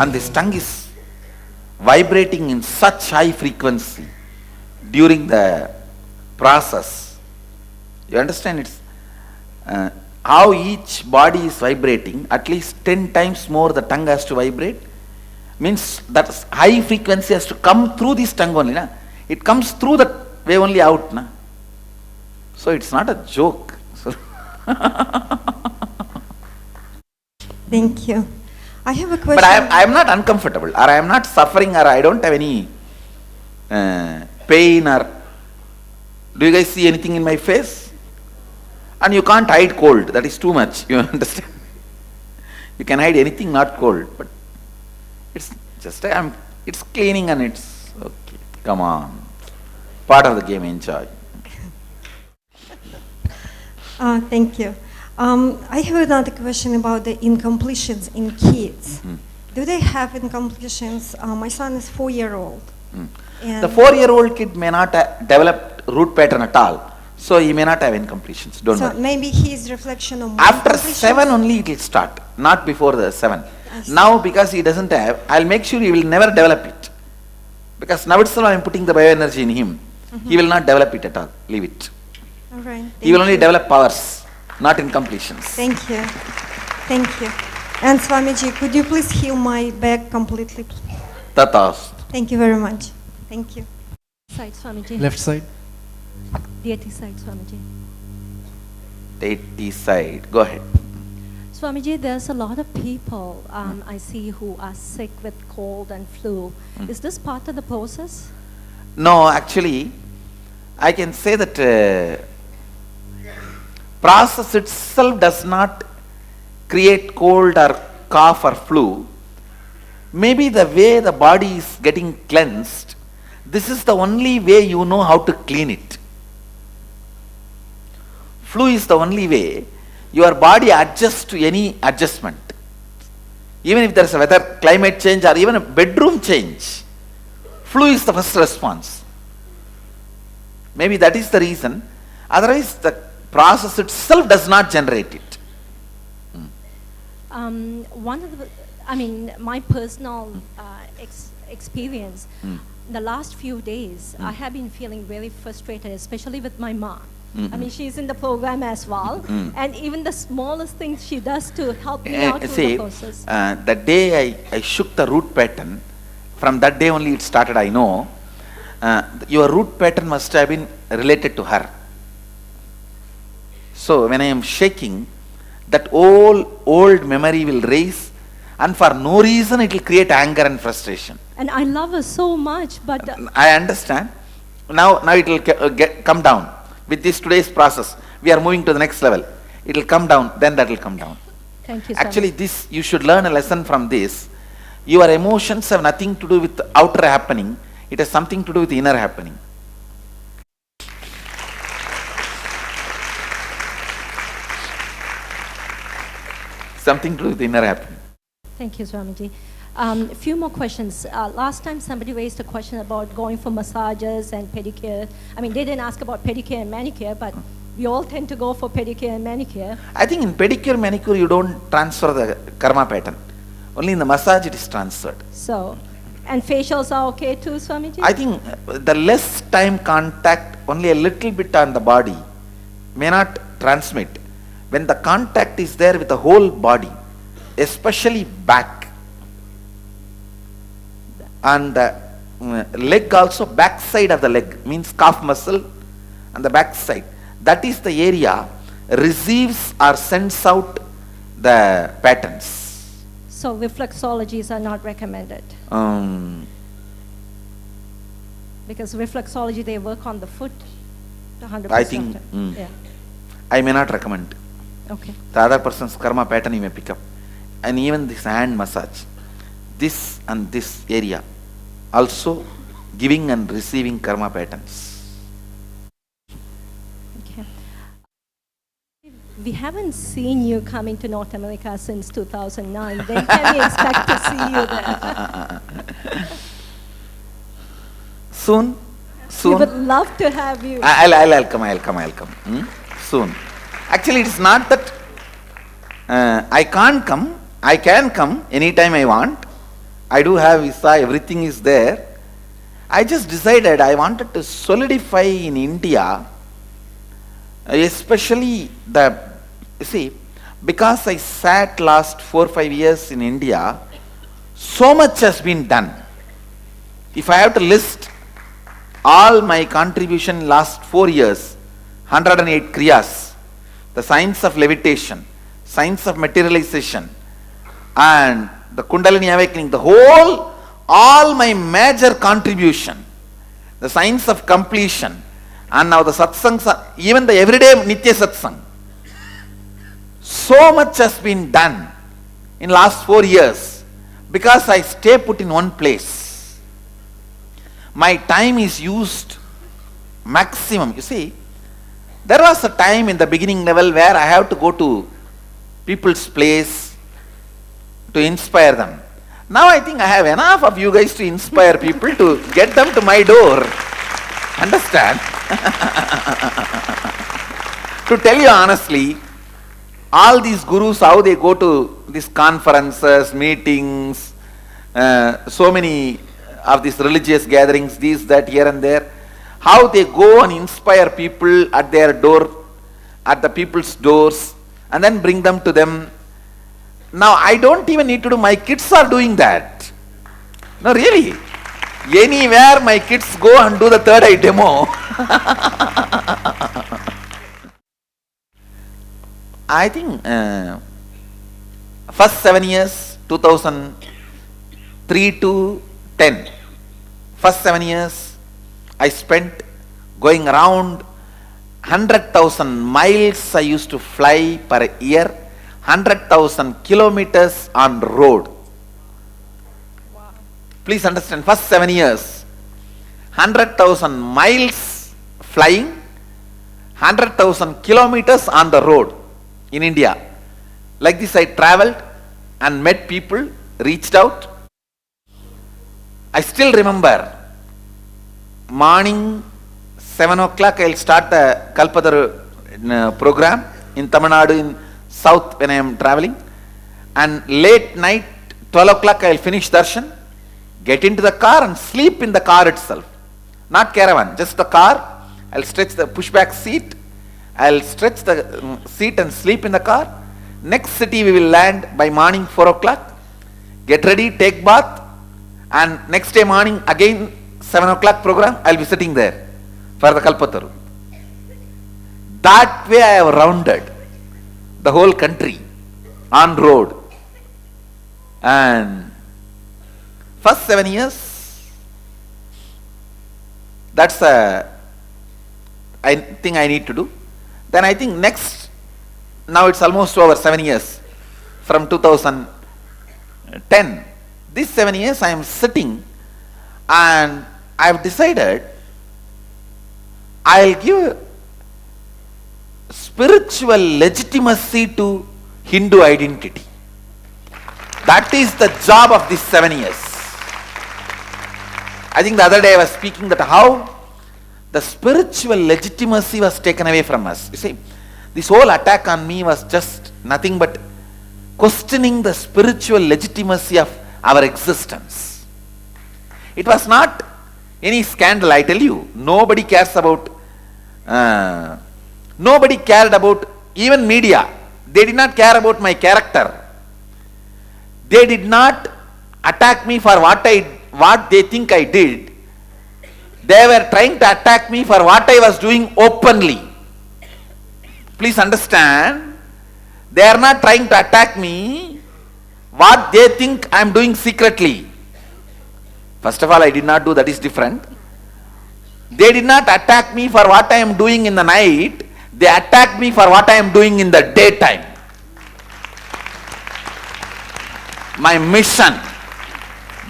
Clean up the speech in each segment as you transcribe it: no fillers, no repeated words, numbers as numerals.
and this tongue is vibrating in such high frequency during the process. You understand? It's how each body is vibrating, at least 10 times more the tongue has to vibrate. Means that high frequency has to come through this tongue only. Na? It comes through that way only out. Na? So it's not a joke. So Thank you. I have a question. but I am not uncomfortable, or I am not suffering, or I don't have any pain, or do you guys see anything in my face? And you can't hide cold, that is too much, you understand? You can hide anything, not cold, but it's just, it's cleaning and it's okay. Come on. Part of the game, enjoy. Thank you. I have another question about the incompletions in kids. Do they have incompletions? My son is 4-year-old. The 4-year-old kid may not develop root pattern at all, so he may not have incompletions. Don't So worry. maybe his reflection of After incompletions? 7 only it will start, not before the 7. I see. Now because he doesn't have, I'll make sure he will never develop it. Because now itself I am putting the bioenergy in him. He will not develop it at all. Leave it. All right. He will thank only you. develop powers, not incompletions. Thank you. Thank you. And Swamiji, could you please heal my back completely? Tathast. Thank you very much. Thank you. Side, Swamiji. Left side. Deity side, Swamiji. Deity side. Go ahead. Swamiji, there's a lot of people I see who are sick with cold and flu. Is this part of the process? No, actually, I can say that process itself does not create cold or cough or flu. Maybe the way the body is getting cleansed, this is the only way you know how to clean it. Flu is the only way your body adjusts to any adjustment. Even if there is a weather, climate change, or even a bedroom change, flu is the first response. Maybe that is the reason. Otherwise, the process itself does not generate it. One of the, I mean, my personal experience, the last few days, I have been feeling very frustrated, especially with my mom. I mean, she's in the program as well, and even the smallest things she does to help me out through the See, process. the day I shook the root pattern, from that day only it started, I know. Your root pattern must have been related to her. So when I am shaking, that old memory will raise, and for no reason it will create anger and frustration. And I love her so much, but I understand. Now it will come down. With this today's process, we are moving to the next level. It will come down, then that will come down. thank you so Actually, much. this, you should learn a lesson from this. Your emotions have nothing to do with the outer happening. It has something to do with the inner happening. Something to do with the inner happening. Thank you, Swamiji. A few more questions. Last time somebody raised a question about going for massages and pedicure. I mean, they didn't ask about pedicure and manicure, but we all tend to go for pedicure and manicure. I think in pedicure, manicure, you don't transfer the karma pattern. Only in the massage it is transferred. So, and facials are okay too, Swamiji? I think the less time contact, only a little bit on the body, may not transmit. When the contact is there with the whole body, especially back, and the leg also, back side of the leg, means calf muscle and the back side, that is the area receives or sends out the patterns. So reflexologies are not recommended? Because reflexology, they work on the foot 100%. I think, Yeah, I may not recommend. okay. The other person's karma pattern you may pick up. And even this hand massage, this and this area, also giving and receiving karma patterns. Okay. We haven't seen you coming to North America since 2009. When can we expect to see you there? Soon, We would love to have you. I'll come. Soon. Actually, it's not that I can't come. I can come anytime I want. I do have visa, everything is there. I just decided I wanted to solidify in India, especially because I sat last 4 or 5 years in India, so much has been done. If I have to list all my contribution last 4 years, 108 kriyas, the science of levitation, science of materialization, and the Kundalini awakening, all my major contribution, the science of completion, and now the satsangs, even the everyday Nitya Satsang. So much has been done in last 4 years because I stay put in one place. My time is used maximum. You see, there was a time in the beginning level where I have to go to people's place to inspire them. Now I think I have enough of you guys to inspire people to get them to my door. Understand? To tell you honestly, all these gurus, how they go to these conferences, meetings, so many of these religious gatherings, these, that, here and there, how they go and inspire people at their door, at the people's doors, and then bring them to them. Now I don't even need to do, my kids are doing that. No, really. Anywhere my kids go and do the third eye demo. I think first 7 years, 2003 to 10, first 7 years I spent going around 100,000 miles I used to fly per year, 100,000 kilometers on road. Wow. Please understand, first 7 years, 100,000 miles flying, 100,000 kilometers on the road in India. Like this I traveled and met people, reached out. I still remember, morning 7 o'clock I will start the Kalpataru program in Tamil Nadu, in south when I am traveling, and late night 12 o'clock I will finish darshan, get into the car and sleep in the car itself. Not caravan, just the car. I will stretch the pushback seat, I will stretch the seat and sleep in the car. Next city we will land by morning 4 o'clock, get ready, take bath, and next day morning again 7 o'clock program, I will be sitting there for the Kalpataru. That way I have rounded the whole country on road. And first 7 years, that's I think I need to do. Then I think next, now it's almost over 7 years from 2010. These 7 years I am sitting and I have decided I will give spiritual legitimacy to Hindu identity. That is the job of these 7 years. I think the other day I was speaking that how the spiritual legitimacy was taken away from us. You see, this whole attack on me was just nothing but questioning the spiritual legitimacy of our existence. It was not any scandal, I tell you. Nobody cares about, nobody cared about, even media. They did not care about my character. They did not attack me for what they think I did. They were trying to attack me for what I was doing openly. Please understand, they are not trying to attack me what they think I am doing secretly. First of all, I did not do, that is different. They did not attack me for what I am doing in the night. They attacked me for what I am doing in the daytime. My mission.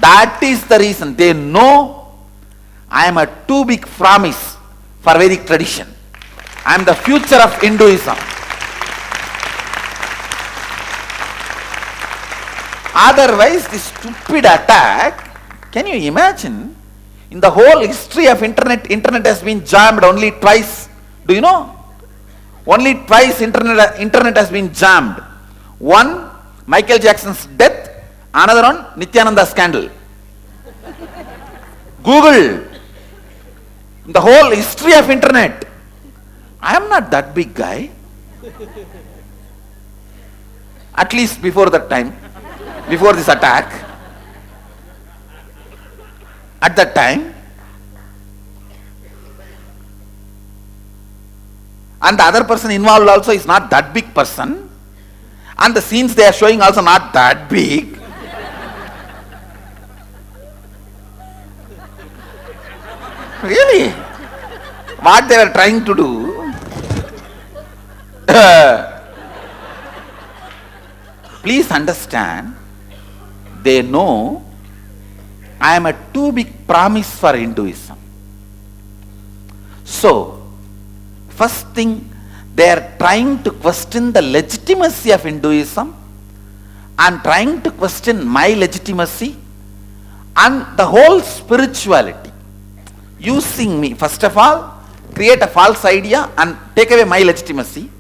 That is the reason. They know I am a too big promise for Vedic tradition. I am the future of Hinduism. Otherwise, this stupid attack, can you imagine? In the whole history of internet has been jammed only twice. Do you know? Only twice internet has been jammed. One, Michael Jackson's death, Another one, Nityananda scandal. Google the whole history of internet. I am not that big guy. At least before that time, before this attack. At that time. And the other person involved also is not that big person. And the scenes they are showing also not that big. Really? What they were trying to do? Please understand, they know I am a too big promise for Hinduism. So, first thing, they are trying to question the legitimacy of Hinduism and trying to question my legitimacy and the whole spirituality. Using me, first of all, create a false idea and take away my legitimacy.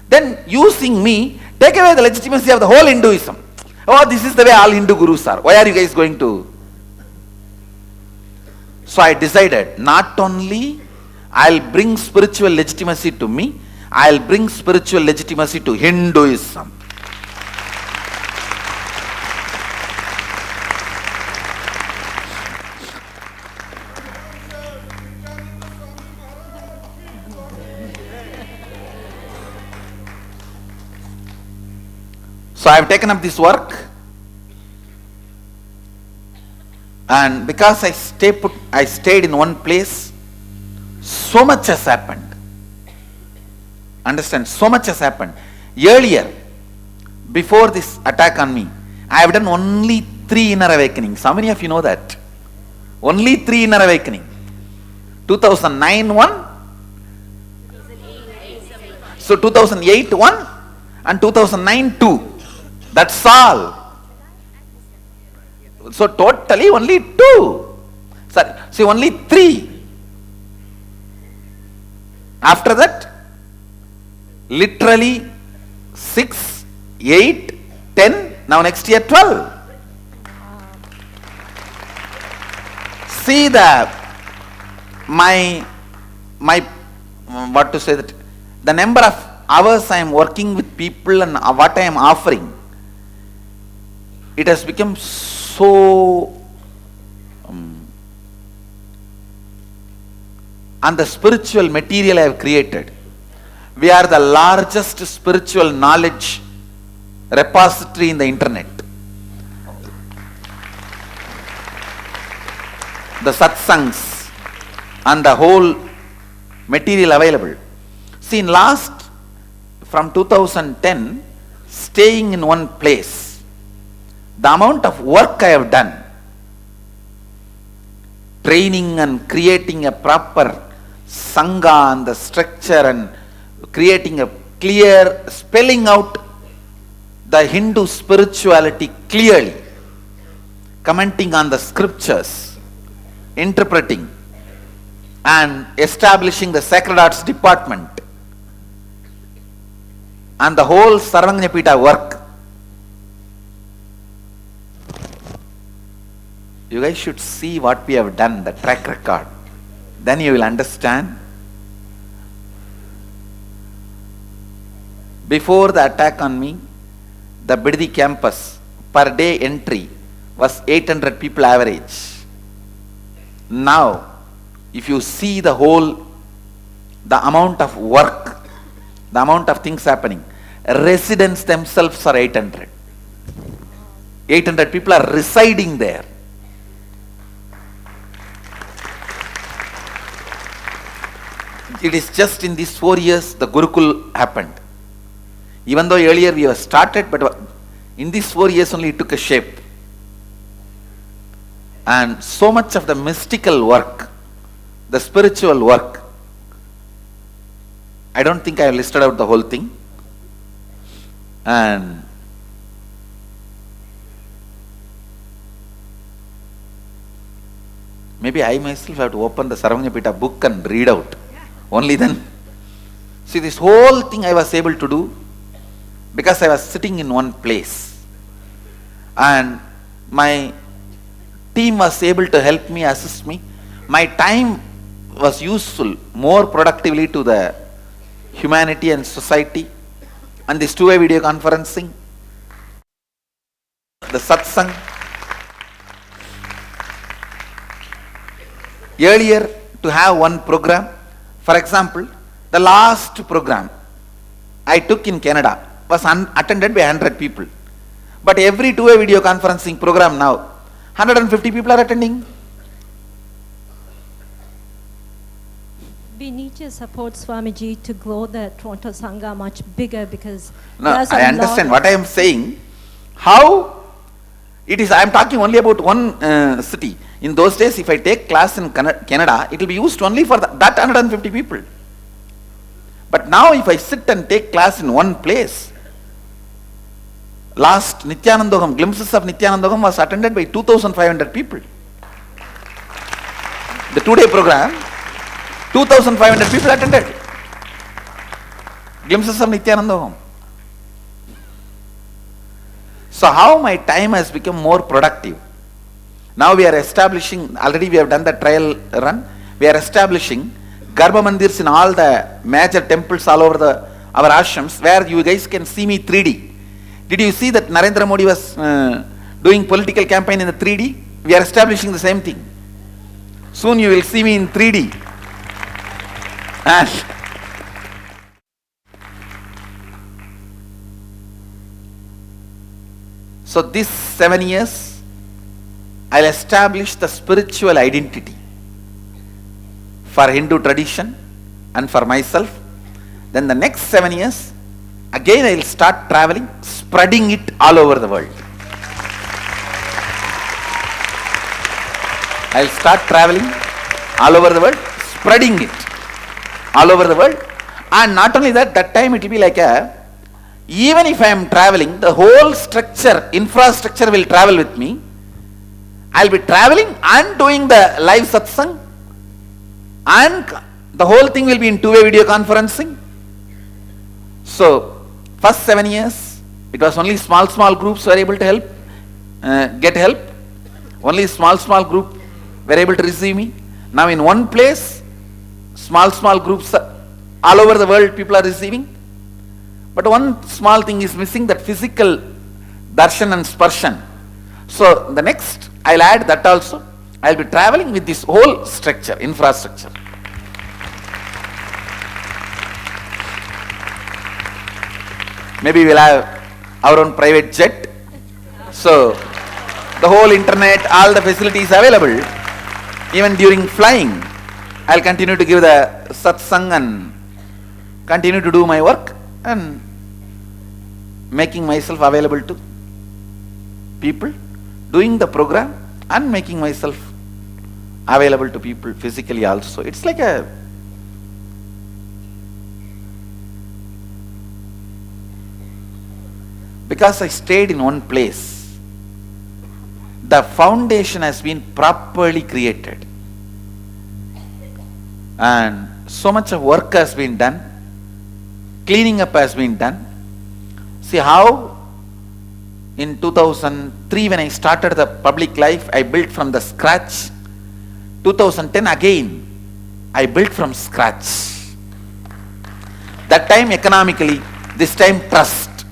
Then using me, take away the legitimacy of the whole Hinduism. Oh, this is the way all Hindu gurus are. Why are you guys going to? So I decided, not only I'll bring spiritual legitimacy to me, I'll bring spiritual legitimacy to Hinduism. So I have taken up this work, and because I stayed in one place, so much has happened. Understand? So much has happened. Earlier, before this attack on me, I have done only 3 inner awakenings. How many of you know that? Only 3 inner awakening. 2009 one, so 2008 one, and 2009 2. That's all. So totally only 2. Sorry, see, only 3. After that, literally 6, 8, 10, now next year 12. See my what to say, that the number of hours I am working with people and what I am offering, it has become so and the spiritual material I have created. We are the largest spiritual knowledge repository in the internet. The satsangs and the whole material available. See, in last, from 2010, staying in one place, the amount of work I have done, training and creating a proper sangha and the structure and creating a clear, spelling out the Hindu spirituality clearly, commenting on the scriptures, interpreting and establishing the Sacred Arts Department and the whole Sarvajñapita work. You guys should see what we have done, the track record. Then you will understand. Before the attack on me, the Bidadi campus per day entry was 800 people average. Now, if you see the amount of work, the amount of things happening, residents themselves are 800. 800 people are residing there. It is just in these 4 years the Gurukul happened. Even though earlier we have started, but in these 4 years only it took a shape. And so much of the mystical work, the spiritual work, I don't think I have listed out the whole thing. And maybe I myself have to open the Sarvajñapita book and read out. Only then. See, this whole thing I was able to do because I was sitting in one place. And My team was able to help me, assist me. My time was useful more productively to the humanity and society. And this two-way video conferencing, the satsang. Earlier, to have one program, for example, the last program I took in Canada was attended by 100 people. But every two-way video conferencing program now, 150 people are attending. We need to support Swamiji to grow the Toronto Sangha much bigger because No, there's a I understand lot what I am saying. How it is, I am talking only about one city. In those days, if I take class in Canada, it will be used only for that 150 people. But now if I sit and take class in one place, last Nityanandogam, glimpses of Nityanandogam was attended by 2,500 people. The two-day program, 2,500 people attended. Glimpses of Nityanandogam. So how my time has become more productive? Now we are establishing, already we have done the trial run, we are establishing Garbha Mandirs in all the major temples all over our ashrams, where you guys can see me 3D. Did you see that Narendra Modi was doing political campaign in the 3D? We are establishing the same thing. Soon you will see me in 3D. And so this 7 years, I'll establish the spiritual identity for Hindu tradition and for myself. Then the next 7 years, again I'll start traveling, spreading it all over the world. I'll start traveling all over the world, spreading it all over the world. And not only that, that time it will be like even if I am traveling, the whole structure, infrastructure will travel with me. I'll be traveling and doing the live satsang, and the whole thing will be in two-way video conferencing. So, first 7 years, it was only small groups were able to help, get help. Only small group were able to receive me. Now in one place, small groups all over the world people are receiving. But one small thing is missing, that physical darshan and sparshan. So the next, I'll add that also. I'll be traveling with this whole structure, infrastructure. Maybe we'll have our own private jet. So the whole internet, all the facilities available. Even during flying, I'll continue to give the satsang and continue to do my work and making myself available to people, doing the program and making myself available to people physically also. It's like because I stayed in one place, the foundation has been properly created. And so much of work has been done, cleaning up has been done. See how in 2003 when I started the public life, I built from the scratch. 2010 again, I built from scratch. That time economically, this time trust,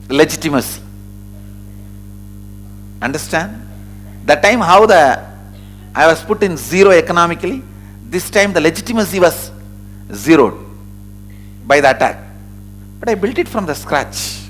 legitimacy. Understand? That time how I was put in zero economically, this time the legitimacy was zeroed by the attack. But I built it from the scratch.